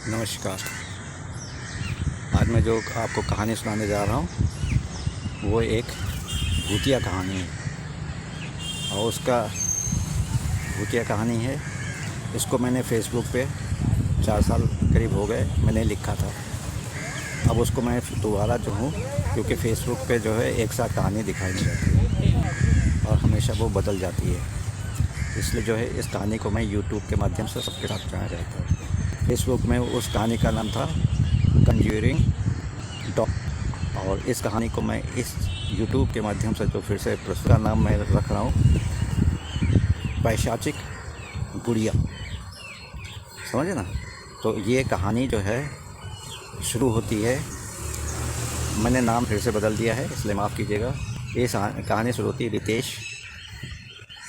नमस्कार। आज मैं जो आपको कहानी सुनाने जा रहा हूँ वो एक भूतिया कहानी है और उसका भूतिया कहानी है। इसको मैंने फेसबुक पे 4 साल करीब हो गए मैंने लिखा था। अब उसको मैं दोबारा जो हूँ, क्योंकि फेसबुक पे जो है एक साथ कहानी दिखाई नहीं जाती और हमेशा वो बदल जाती है, इसलिए जो है इस कहानी को मैं यूट्यूब के माध्यम से सबके साथ कहना चाहता हूँ। फेसबुक में उस कहानी का नाम था कंज्यूरिंग डॉग, और इस कहानी को मैं इस यूट्यूब के माध्यम से जो फिर से प्रस्तुत का नाम मैं रख रहा हूँ पैशाचिक गुड़िया। समझे ना। तो ये कहानी जो है शुरू होती है, मैंने नाम फिर से बदल दिया है इसलिए माफ़ कीजिएगा। ये कहानी शुरू होती है रितेश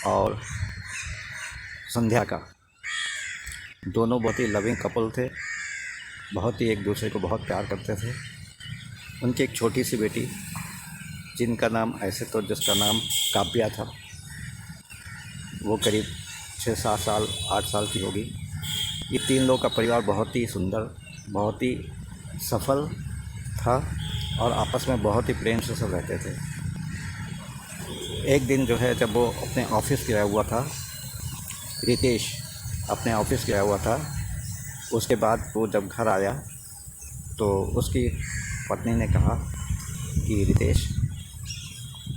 और संध्या का। दोनों बहुत ही लविंग कपल थे, बहुत ही एक दूसरे को बहुत प्यार करते थे। उनकी एक छोटी सी बेटी जिनका नाम ऐसे तो जिसका नाम काव्या था, वो करीब 6-7 साल 8 साल की होगी। ये 3 लोग का परिवार बहुत ही सुंदर, बहुत ही सफल था और आपस में बहुत ही प्रेम से सब रहते थे। एक दिन जो है जब वो अपने ऑफिस गया हुआ था, रितेश अपने ऑफिस गया हुआ था, उसके बाद वो जब घर आया तो उसकी पत्नी ने कहा कि रितेश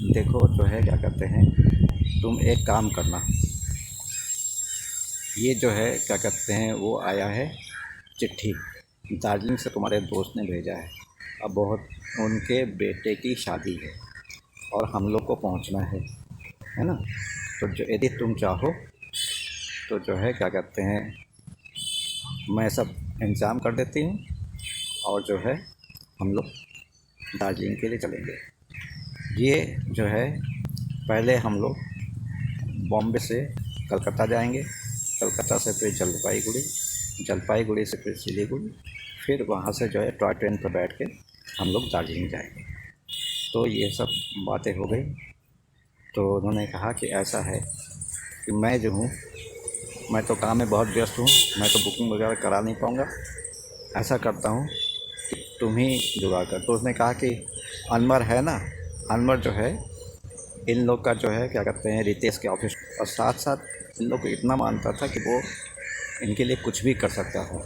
देखो जो है क्या कहते हैं, तुम एक काम करना, ये जो है क्या कहते हैं वो आया है चिट्ठी, दार्जिलिंग से तुम्हारे दोस्त ने भेजा है। अब बहुत उनके बेटे की शादी है और हम लोग को पहुंचना है ना। तो जो यदि तुम चाहो तो जो है क्या कहते हैं मैं सब इंतज़ाम कर देती हूँ और जो है हम लोग दार्जिलिंग के लिए चलेंगे। ये जो है पहले हम लोग बॉम्बे से कलकत्ता जाएंगे, कलकत्ता से फिर जलपाईगुड़ी, जलपाईगुड़ी से फिर सिलीगुड़ी, फिर वहाँ से जो है टॉय ट्रेन पर बैठ के हम लोग दार्जिलिंग जाएंगे। तो ये सब बातें हो गई। तो उन्होंने कहा कि ऐसा है कि मैं जो हूँ, मैं तो काम में बहुत व्यस्त हूँ, मैं तो बुकिंग वगैरह करा नहीं पाऊँगा, ऐसा करता हूँ कि तुम ही जुगाड़ कर। तो उसने कहा कि अनवर है ना, अनवर जो है इन लोग का जो है क्या कहते हैं रितेश के ऑफिस, और साथ साथ इन लोग को इतना मानता था कि वो इनके लिए कुछ भी कर सकता था।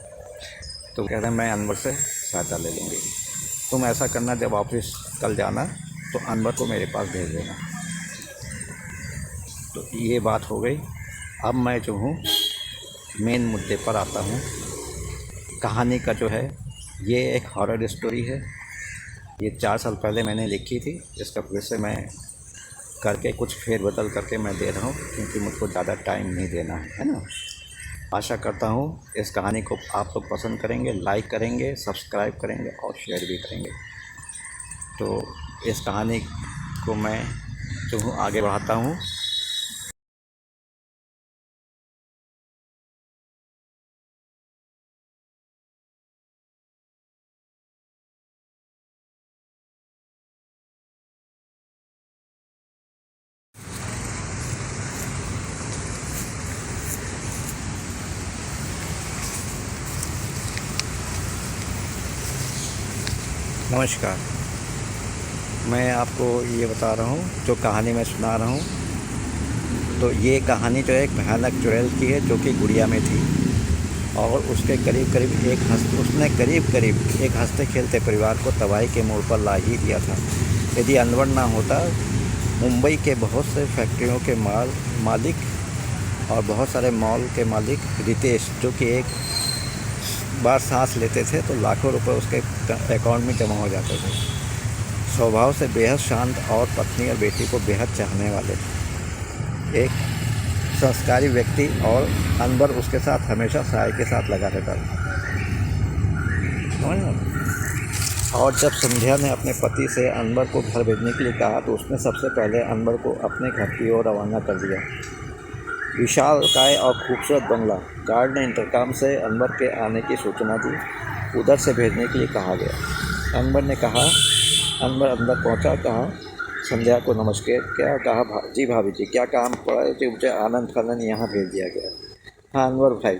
तो कह रहे हैं मैं अनवर से सहायता ले लूँगी, तुम ऐसा करना जब ऑफिस कल जाना तो अनवर को मेरे पास भेज देना। तो ये बात हो गई। अब मैं जो हूँ मेन मुद्दे पर आता हूँ। कहानी का जो है ये एक हॉरर स्टोरी है। ये 4 साल पहले मैंने लिखी थी, इसका फिर से मैं करके कुछ फेरबदल करके मैं दे रहा हूँ, क्योंकि मुझको ज़्यादा टाइम नहीं देना है ना। आशा करता हूँ इस कहानी को आप लोग पसंद करेंगे, लाइक करेंगे, सब्सक्राइब करेंगे और शेयर भी करेंगे। तो इस कहानी को मैं जो हूँ आगे बढ़ाता हूँ। नमस्कार। मैं आपको ये बता रहा हूँ जो कहानी मैं सुना रहा हूँ, तो ये कहानी जो है एक भयानक चुड़ैल की है जो कि गुड़िया में थी, और उसके करीब करीब उसने करीब करीब एक हंसते खेलते परिवार को तबाही के मोड़ पर ला ही दिया था। यदि अनवर ना होता, मुंबई के बहुत से फैक्ट्रियों के मालिक और बहुत सारे मॉल के मालिक रितेश, जो कि एक बार सांस लेते थे तो लाखों रुपए उसके अकाउंट में जमा हो जाते थे, स्वभाव से बेहद शांत और पत्नी और बेटी को बेहद चाहने वाले एक संस्कारी व्यक्ति, और अनवर उसके साथ हमेशा साय के साथ लगा रहता था। और जब संध्या ने अपने पति से अनवर को घर भेजने के लिए कहा तो उसने सबसे पहले अनवर को अपने घर की ओर रवाना कर दिया। विशालकाय और खूबसूरत बंगला, गार्ड ने इंतकाम से अनवर के आने की सूचना दी, उधर से भेजने के लिए कहा गया। अनवर ने कहा, अनवर अंदर पहुंचा, कहा संध्या को नमस्कार, क्या कहा जी भाभी जी क्या काम पड़ा है कि मुझे आनंद फनन यहाँ भेज दिया गया। हाँ अनवर भाई,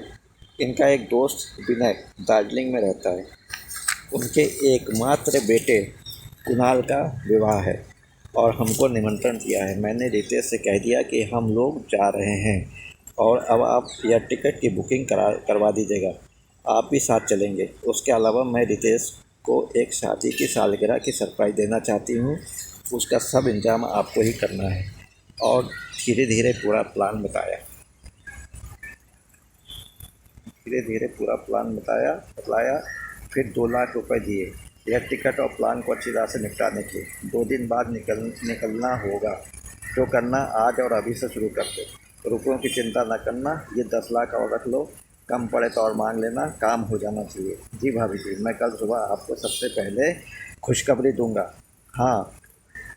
इनका एक दोस्त विनय दार्जिलिंग में रहता है। उनके एकमात्र बेटे कुणाल का विवाह है और हमको निमंत्रण दिया है। मैंने रितेश से कह दिया कि हम लोग जा रहे हैं और अब आप यह टिकट की बुकिंग करवा दीजिएगा, आप भी साथ चलेंगे। उसके अलावा मैं रितेश को एक शादी की सालगिरह की सरप्राइज़ देना चाहती हूँ, उसका सब इंतजाम आपको ही करना है। और धीरे धीरे पूरा प्लान बतलाया। फिर 2 लाख रुपए दिए यह टिकट और प्लान को अच्छी तरह से निपटाने के। 2 दिन बाद निकलना होगा। जो करना आज और अभी से शुरू कर दो। रुपयों की चिंता न करना, ये 10 लाख और रख लो, कम पड़े तो और मांग लेना, काम हो जाना चाहिए। जी भाभी जी, मैं कल सुबह आपको सबसे पहले खुशखबरी दूंगा। हाँ,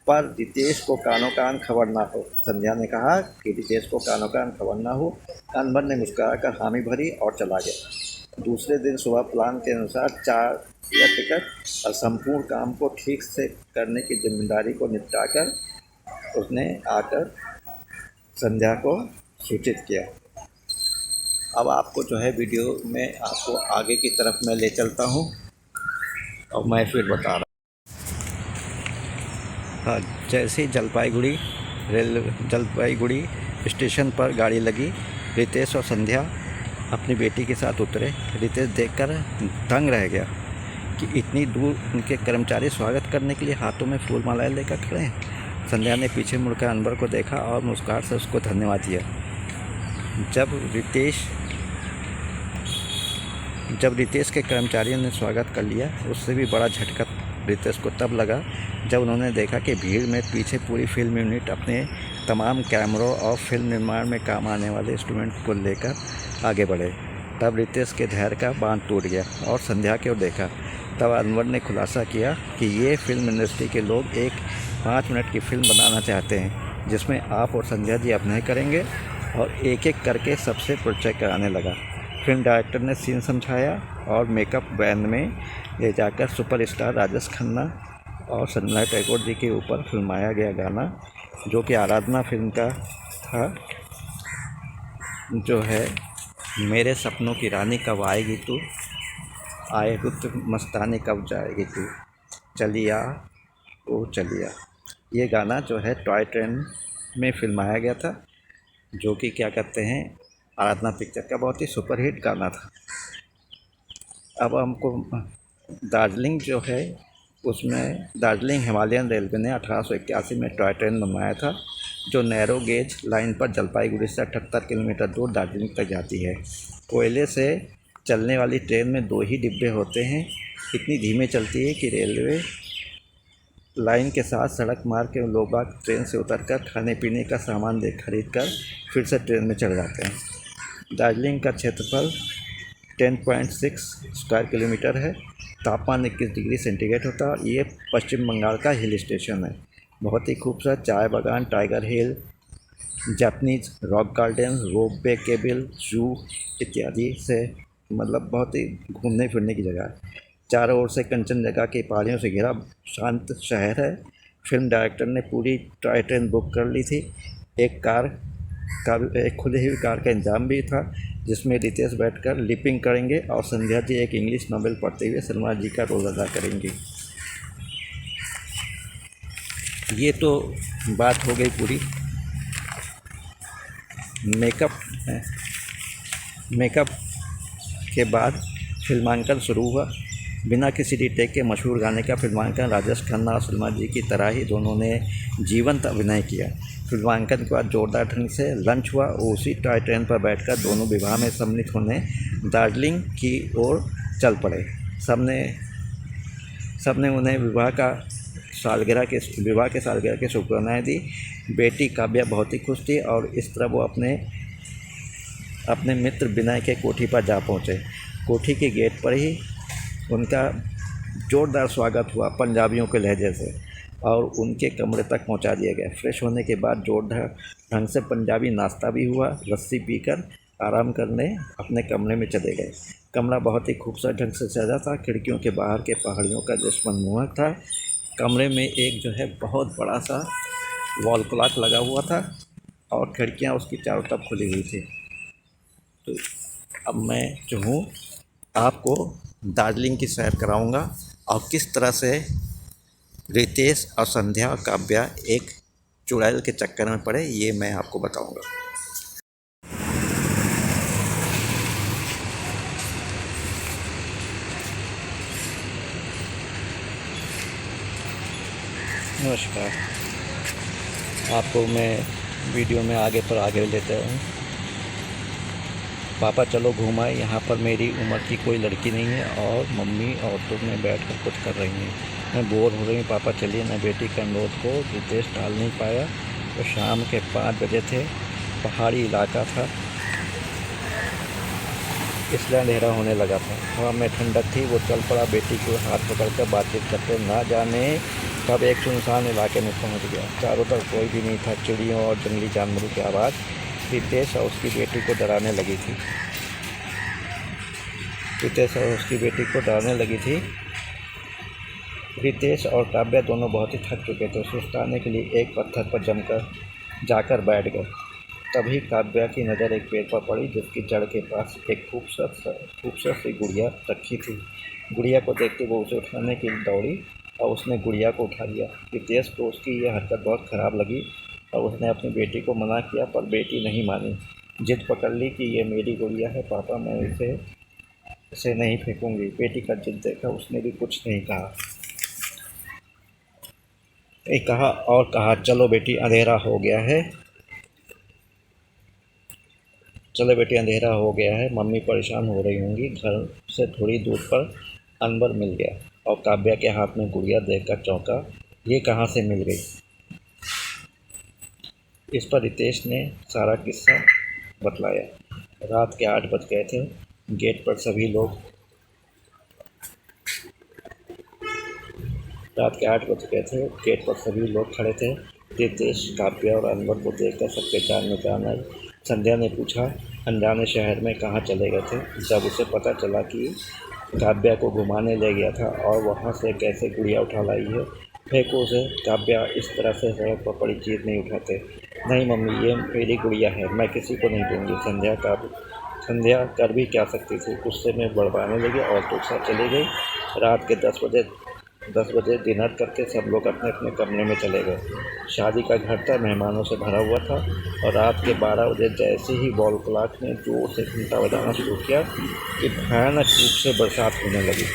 पर रितेश को कानो कान खबर ना हो। संध्या ने कहा कि रितेश को कानो कान खबर ना हो। अनवर ने मुस्कुराकर हामी भरी और चला गया। दूसरे दिन सुबह प्लान के अनुसार 4 या टिकट और संपूर्ण काम को ठीक से करने की जिम्मेदारी को निपटाकर उसने आकर संध्या को सूचित किया। अब आपको जो है वीडियो में आपको आगे की तरफ मैं ले चलता हूँ और मैं फिर बता रहा हूँ। हाँ, जैसे ही जलपाईगुड़ी स्टेशन पर गाड़ी लगी, रितेश और संध्या अपनी बेटी के साथ उतरे। रितेश देखकर दंग रह गया कि इतनी दूर उनके कर्मचारी स्वागत करने के लिए हाथों में फूल मालाएं लेकर खड़े हैं। संध्या ने पीछे मुड़कर अनवर को देखा और मुस्कुराहट से उसको धन्यवाद दिया। जब रितेश के कर्मचारियों ने स्वागत कर लिया, उससे भी बड़ा झटका रितेश को तब लगा जब उन्होंने देखा कि भीड़ में पीछे पूरी फिल्म यूनिट अपने तमाम कैमरों और फिल्म निर्माण में काम आने वाले इंस्ट्रूमेंट को लेकर आगे बढ़े। तब रितेश के धैर्य का बांध टूट गया और संध्या की ओर देखा। तब अनवर ने खुलासा किया कि ये फिल्म इंडस्ट्री के लोग एक 5 मिनट की फिल्म बनाना चाहते हैं, जिसमें आप और संध्या जी अभिनय करेंगे। और एक एक करके सबसे परिचय कराने लगा। फिल्म डायरेक्टर ने सीन समझाया और मेकअप वैन में ले जाकर सुपरस्टार राजेश खन्ना और संजना टैगोर जी के ऊपर फिल्माया गया गाना, जो कि आराधना फिल्म का था, जो है मेरे सपनों की रानी कब आएगी तू, आए रुत मस्तानी कब जाएगी तू, चलिया ओ चलिया। ये गाना जो है टॉय ट्रेन में फिल्माया गया था, जो कि क्या कहते हैं आराधना पिक्चर का बहुत ही सुपरहिट गाना था। अब हमको दार्जिलिंग जो है, उसमें दार्जिलिंग हिमालयन रेलवे ने 1881 में टॉय ट्रेन बनवाया था, जो नैरो गेज लाइन पर जलपाईगुड़ी से 78 किलोमीटर दूर दार्जिलिंग तक जाती है। कोयले से चलने वाली ट्रेन में 2 ही डिब्बे होते हैं। इतनी धीमे चलती है कि रेलवे लाइन के साथ सड़क मार्ग के लोग बाग ट्रेन से उतरकर खाने पीने का सामान खरीद कर फिर से ट्रेन में चढ़ जाते हैं। दार्जिलिंग का क्षेत्रफल 10.6 स्क्वायर किलोमीटर है। तापमान 21 डिग्री सेंटीग्रेड होता है। ये पश्चिम बंगाल का हिल स्टेशन है। बहुत ही खूबसूरत चाय बागान, tiger hill, Japanese rock garden, ropeway cable, zoo इत्यादि से मतलब बहुत ही घूमने फिरने की जगह है। चारों ओर से कंचनजंगा की पहाड़ियों से घिरा शांत शहर है। फिल्म डायरेक्टर ने पूरी टॉय ट्रेन बुक कर ली थी। एक खुली हुई कार का इंतजाम भी था, जिसमें रितेश बैठकर लिपिंग करेंगे और संध्या जी एक इंग्लिश नॉवेल पढ़ते हुए सलमा जी का रोल अदा करेंगी। ये तो बात हो गई पूरी। मेकअप के बाद फिल्मांकन शुरू हुआ। बिना किसी रीटेक के मशहूर गाने का फिल्मांकन राजेश खन्ना और सलमा जी की तरह ही दोनों ने जीवंत अभिनय किया। फिल्मांकन के बाद जोरदार ढंग से लंच हुआ। उसी टॉय ट्रेन पर बैठकर दोनों विवाह में सम्मिलित होने दार्जिलिंग की ओर चल पड़े। सबने उन्हें विवाह के सालगिरह की शुभकामनाएं दी। बेटी काव्या बहुत ही खुश थी और इस तरह वो अपने मित्र विनय के कोठी पर जा पहुँचे। कोठी के गेट पर ही उनका जोरदार स्वागत हुआ पंजाबियों के लहजे से और उनके कमरे तक पहुंचा दिया गया। फ्रेश होने के बाद जोरदार ढंग से पंजाबी नाश्ता भी हुआ। लस्सी पीकर आराम करने अपने कमरे में चले गए। कमरा बहुत ही खूबसूरत ढंग से सजा था। खिड़कियों के बाहर के पहाड़ियों का दृश्य मनमोहक था। कमरे में एक जो है बहुत बड़ा सा वॉल क्लॉक लगा हुआ था और खिड़कियाँ उसकी चारों तरफ खुली हुई थी। तो अब मैं जो हूँ आपको दार्जिलिंग की सैर कराऊंगा और किस तरह से रितेश और संध्या और काव्या एक चुड़ैल के चक्कर में पड़े ये मैं आपको बताऊंगा। नमस्कार, आपको मैं वीडियो में आगे पर आगे लेते हूँ। पापा चलो घुमाए, यहाँ पर मेरी उम्र की कोई लड़की नहीं है और मम्मी औरतों में बैठ कर कुछ कर रही हैं। मैं बोर हो रही हूँ, पापा चलिए। मैं बेटी के अनुरोध को रितेश टाल नहीं पाया। तो शाम के 5 बजे थे, पहाड़ी इलाका था, इसलिए अंधेरा होने लगा था। हवा में ठंडक थी। वो चल पड़ा, बेटी को हाथ पकड़कर बातचीत करते। ना जाने कब एक सुनसान इलाके में पहुंच गया। चारों तरफ कोई भी नहीं था। चिड़ियों और जंगली जानवरों की आवाज़ रितेश और उसकी बेटी को डराने लगी थी। रितेश और काव्या दोनों बहुत ही थक चुके थे। सुस्ताने के लिए एक पत्थर पर जाकर बैठ गए। तभी काव्या की नज़र एक पेड़ पर पड़ी जिसकी जड़ के पास एक खूबसूरत सी गुड़िया रखी थी। गुड़िया को देखते वो उसे उठाने के लिए दौड़ी और उसने गुड़िया को उठा लिया। रितेश को उसकी यह हरकत बहुत ख़राब लगी और उसने अपनी बेटी को मना किया, पर बेटी नहीं मानी। जिद पकड़ ली कि ये मेरी गुड़िया है पापा, मैं इसे नहीं फेंकूंगी। बेटी का जिद देखा उसने भी कुछ नहीं कहा। कहा चलो बेटी अंधेरा हो गया है, मम्मी परेशान हो रही होंगी। घर से थोड़ी दूर पर अनवर मिल गया और काव्या के हाथ में गुड़िया देखकर चौंका। ये कहाँ से मिल गई? इस पर रितेश ने सारा किस्सा बतलाया। रात के 8 बज गए थे। गेट पर सभी लोग खड़े थे। रितेश, काव्या और अनवर को देखकर सबके जान में जान आई। संध्या ने पूछा, अनजाने शहर में कहाँ चले गए थे? जब उसे पता चला कि काव्या को घुमाने ले गया था और वहाँ से कैसे गुड़िया उठा लाई है। फेंको उसे। काव्या, इस तरह से सड़क पर पड़ी चीज़ नहीं उठाते। नहीं मम्मी, ये मेरी गुड़िया है, मैं किसी को नहीं दूंगी। संध्या कर भी क्या सकती थी? गुस्से में बड़बड़ाने लगी और साथ चली गई। रात के 10 बजे डिनर करके सब लोग अपने अपने कमरे में चले गए। शादी का घर था, मेहमानों से भरा हुआ था और रात के 12 बजे जैसे ही वॉल क्लॉक ने जोर से घंटा बजाना शुरू किया कि भयानक रूप से बरसात होने लगी।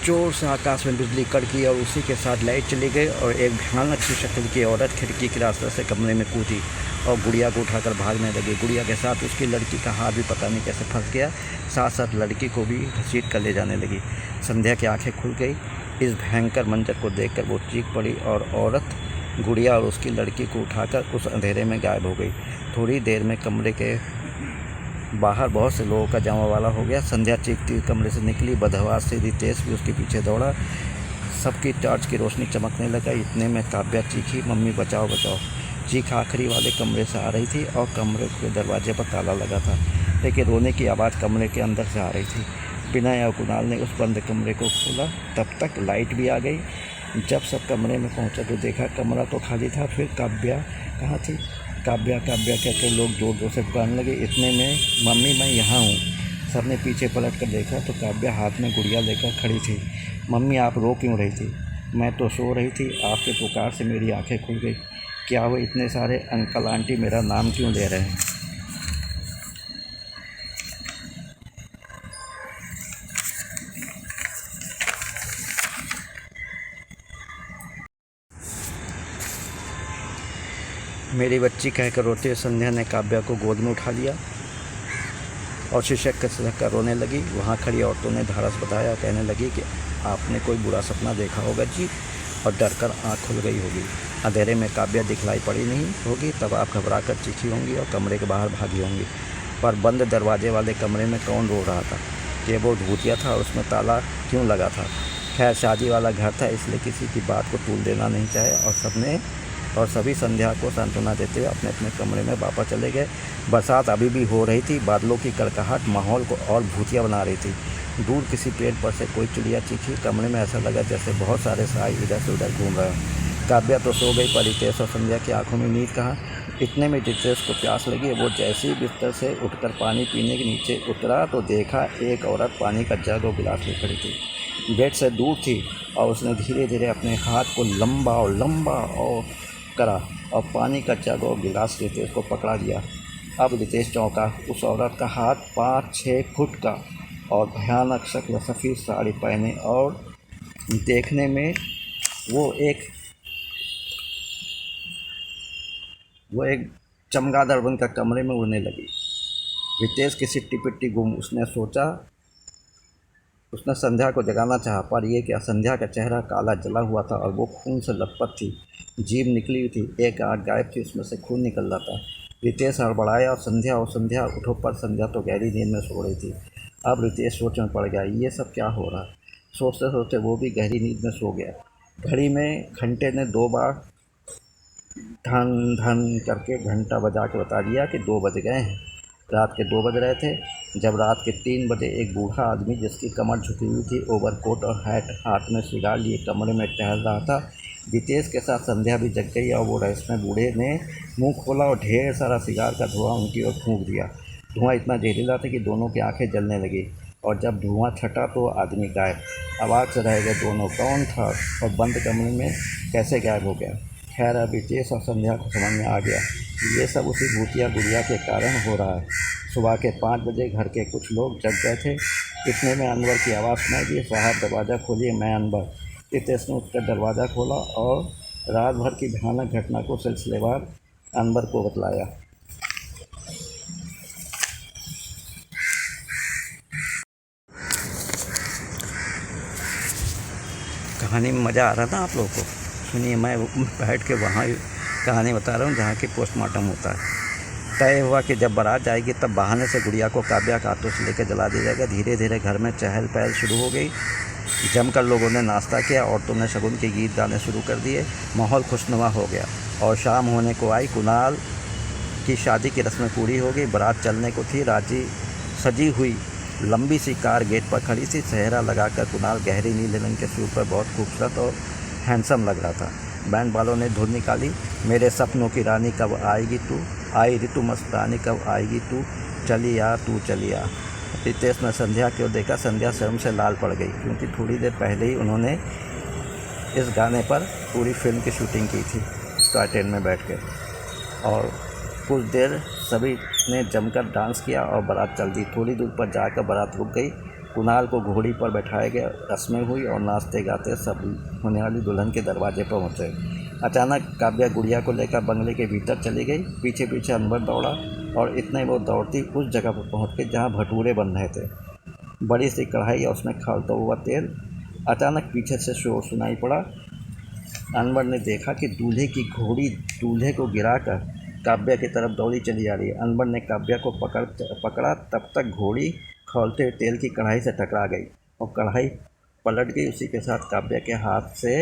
जोर से आकाश में बिजली कड़की और उसी के साथ लाइट चली गई और एक भयानक सी शक्ल की औरत खिड़की के रास्ते से कमरे में कूदी और गुड़िया को उठाकर भागने लगी। गुड़िया के साथ उसकी लड़की का हाथ भी पता नहीं कैसे फंस गया, साथ साथ लड़की को भी घसीट कर ले जाने लगी। संध्या की आंखें खुल गई। इस भयंकर मंजर को देखकर वो चीख पड़ी और औरत गुड़िया और उसकी लड़की को उठाकर उस अंधेरे में गायब हो गई। थोड़ी देर में कमरे के बाहर बहुत से लोगों का जमा वाला हो गया। संध्या चीखती हुई कमरे से निकली। बदहवास से रितेश भी उसके पीछे दौड़ा। सबकी टॉर्च की रोशनी चमकने लगा। इतने में काव्या चीखी, मम्मी बचाओ बचाओ। चीख आखिरी वाले कमरे से आ रही थी और कमरे के दरवाजे पर ताला लगा था, लेकिन रोने की आवाज़ कमरे के अंदर से आ रही थी। विनय और कुणाल ने उस बंद कमरे को खोला। तब तक लाइट भी आ गई। जब सब कमरे में पहुंचा तो देखा कमरा तो खाली था। फिर काव्या कहाँ थी? काव्या काव्या कहकर लोग जोर जोर से पुकारने लगे। इतने में मम्मी मैं यहाँ हूँ। सबने पीछे पलट कर देखा तो काव्या हाथ में गुड़िया लेकर खड़ी थी। मम्मी आप रो क्यों रही थी? मैं तो सो रही थी, आपके पुकार से मेरी आंखें खुल गई। क्या वो इतने सारे अंकल आंटी मेरा नाम क्यों ले रहे हैं? मेरी बच्ची कहकर रोते हुए संध्या ने काव्या को गोद में उठा लिया और शीशक कर रोने लगी। वहाँ खड़ी औरतों ने धारस बताया, कहने लगी कि आपने कोई बुरा सपना देखा होगा जी, और डर कर आँख खुल गई होगी। अंधेरे में काव्या दिखलाई पड़ी नहीं होगी, तब आप घबरा कर चीखी होंगी और कमरे के बाहर भागी होंगी। पर बंद दरवाजे वाले कमरे में कौन रो रहा था? कि वो भूतिया था और उसमें ताला क्यों लगा था? खैर शादी वाला घर था, इसलिए किसी की बात को तूल देना नहीं चाहे और सभी संध्या को सांत्वना देते हुए अपने अपने कमरे में वापस चले गए। बरसात अभी भी हो रही थी। बादलों की कड़काहट माहौल को और भूतिया बना रही थी। दूर किसी पेड़ पर से कोई चिड़िया चीखी। कमरे में ऐसा लगा जैसे बहुत सारे साई इधर से उधर घूम रहे हैं। काव्या तो सो गई, पर रितेश और संध्या की आंखों में नींद कहाँ। इतने में रितेश को प्यास लगी। वो जैसे ही बिस्तर से उठकर पानी पीने के नीचे उतरा तो देखा एक औरत पानी का जग और गिलास ले खड़ी थी। बेड से दूर थी और उसने धीरे धीरे अपने हाथ को लंबा और करा और पानी का जग और गिलास रितेश को पकड़ा दिया। अब रितेश चौंका। उस औरत का हाथ 5-6 फुट का और भयानक शक्ल, सफ़ेद साड़ी पहने और देखने में वो एक चमगादड़ बनकर कमरे में उड़ने लगी। रितेश की सिट्टी पिट्टी गुम। उसने संध्या को जगाना चाहा, पर यह क्या, संध्या का चेहरा काला जला हुआ था और वो खून से लथपथ थी। जीभ निकली हुई थी, एक आँख गायब थी, उसमें से खून निकल रहा था। रितेश हड़बड़ाया और संध्या उठो, पर संध्या तो गहरी नींद में सो रही थी। अब रितेश सोच में पड़ गया, ये सब क्या हो रहा। सोचते सोचते वो भी गहरी नींद में सो गया। घड़ी में घंटे ने 2 बार धन धन करके घंटा बजा के बता दिया कि 2 बज गए हैं। रात के 2 बज रहे थे जब रात के 3 बजे एक बूढ़ा आदमी, जिसकी कमर झुकी हुई थी, ओवरकोट और हैट हाथ में सिगार लिए कमरे में टहल रहा था। रितेश के साथ संध्या भी जग गई और वो रहस्यमय बूढ़े ने मुंह खोला और ढेर सारा सिगार का धुआं उनकी ओर फूंक दिया। धुआं इतना जहरीला था कि दोनों की आंखें जलने लगी और जब धुआं छटा तो आदमी गायब। अवाक से रह गए दोनों, कौन था और बंद कमरे में कैसे गायब हो गया। खैर अब रितेश और संध्या को समझ में आ गया, ये सब उसी भूतिया गुड़िया के कारण हो रहा है। सुबह के 5 बजे घर के कुछ लोग जग गए थे। इतने में अनवर की आवाज़ सुनाई दी, साहब दरवाज़ा खोलिए, मैं अनवर। रितेश ने उठकर दरवाज़ा खोला और रात भर की भयानक घटना को सिलसिलेवार अनवर को बतलाया। कहानी में मज़ा आ रहा था आप लोगों को? सुनिए, मैं बैठ के वहाँ कहानी बता रहा हूँ जहाँ की पोस्टमार्टम होता है। तय हुआ कि जब बारात जाएगी तब बहाने से गुड़िया को काव्या का हाथों से लेकर जला दिया जाएगा। धीरे धीरे घर में चहल पहल शुरू हो गई। जमकर लोगों ने नाश्ता किया, औरतों ने शगुन के गीत गाने शुरू कर दिए। माहौल खुशनुमा हो गया और शाम होने को आई। कुणाल की शादी की रस्में पूरी हो गई। बारात चलने को थी। सजी हुई लंबी सी कार गेट पर खड़ी थी। सेहरा लगाकर कुणाल गहरी नीले रंग के सूट पर बहुत खूबसूरत और हैंडसम लग रहा था। बैंड वालों ने धुन निकाली, मेरे सपनों की रानी कब आएगी तू, आई ऋतु मस्तानी कब आएगी तू, चली आ तू चली आ। रितेश ने संध्या को देखा। संध्या शर्म से लाल पड़ गई, क्योंकि थोड़ी देर पहले ही उन्होंने इस गाने पर पूरी फिल्म की शूटिंग की थी स्टार 10 में बैठ कर। और कुछ देर सभी ने जमकर डांस किया और बारात चल दी। थोड़ी दूर पर जाकर बारात रुक गई। कुणाल को घोड़ी पर बैठाया गया, रस्में हुई और नाचते गाते सब होने वाली दुल्हन के दरवाजे पर पहुँचे। अचानक काव्या गुड़िया को लेकर बंगले के भीतर चली गई। पीछे पीछे अनवर दौड़ा और इतने वो दौड़ती उस जगह पर पहुँच गई जहाँ भटूरे बन रहे थे। बड़ी सी कढ़ाई और उसमें खौलता हुआ तेल। अचानक पीछे से शोर सुनाई पड़ा। अनवर ने देखा कि दूल्हे की घोड़ी दूल्हे को गिराकर काव्या की तरफ दौड़ी चली जा रही है। अनवर ने काव्या को पकड़ा, तब तक घोड़ी खौलते हुए तेल की कढ़ाई से टकरा गई और कढ़ाई पलट गई। उसी के साथ काव्या के हाथ से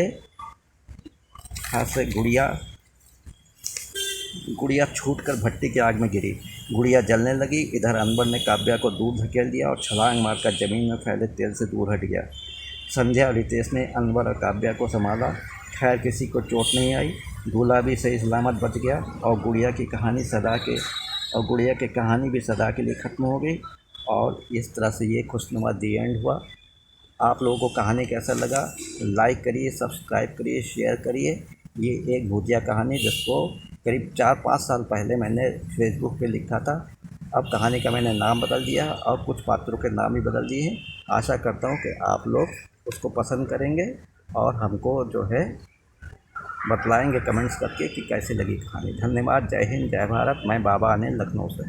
गुड़िया छूटकर भट्टी की आग में गिरी। गुड़िया जलने लगी। इधर अनवर ने काव्या को दूर धकेल दिया और छलांग मारकर जमीन में फैले तेल से दूर हट गया। संध्या और रितेश ने अनवर और काव्या को संभाला। खैर किसी को चोट नहीं आई। दूल्हा भी सही सलामत बच गया और गुड़िया की कहानी भी सदा के लिए ख़त्म हो गई। और इस तरह से ये खुशनुमा दी एंड हुआ। आप लोगों को कहानी कैसा लगा? लाइक करिए, सब्सक्राइब करिए, शेयर करिए। ये एक भुतिया कहानी जिसको करीब 4-5 साल पहले मैंने फेसबुक पे लिखा था। अब कहानी का मैंने नाम बदल दिया और कुछ पात्रों के नाम भी बदल दिए हैं। आशा करता हूँ कि आप लोग उसको पसंद करेंगे और हमको जो है बतलाएंगे कमेंट्स करके कि कैसी लगी कहानी। धन्यवाद। जय हिंद, जय भारत। मैं बाबा अनिल, लखनऊ से।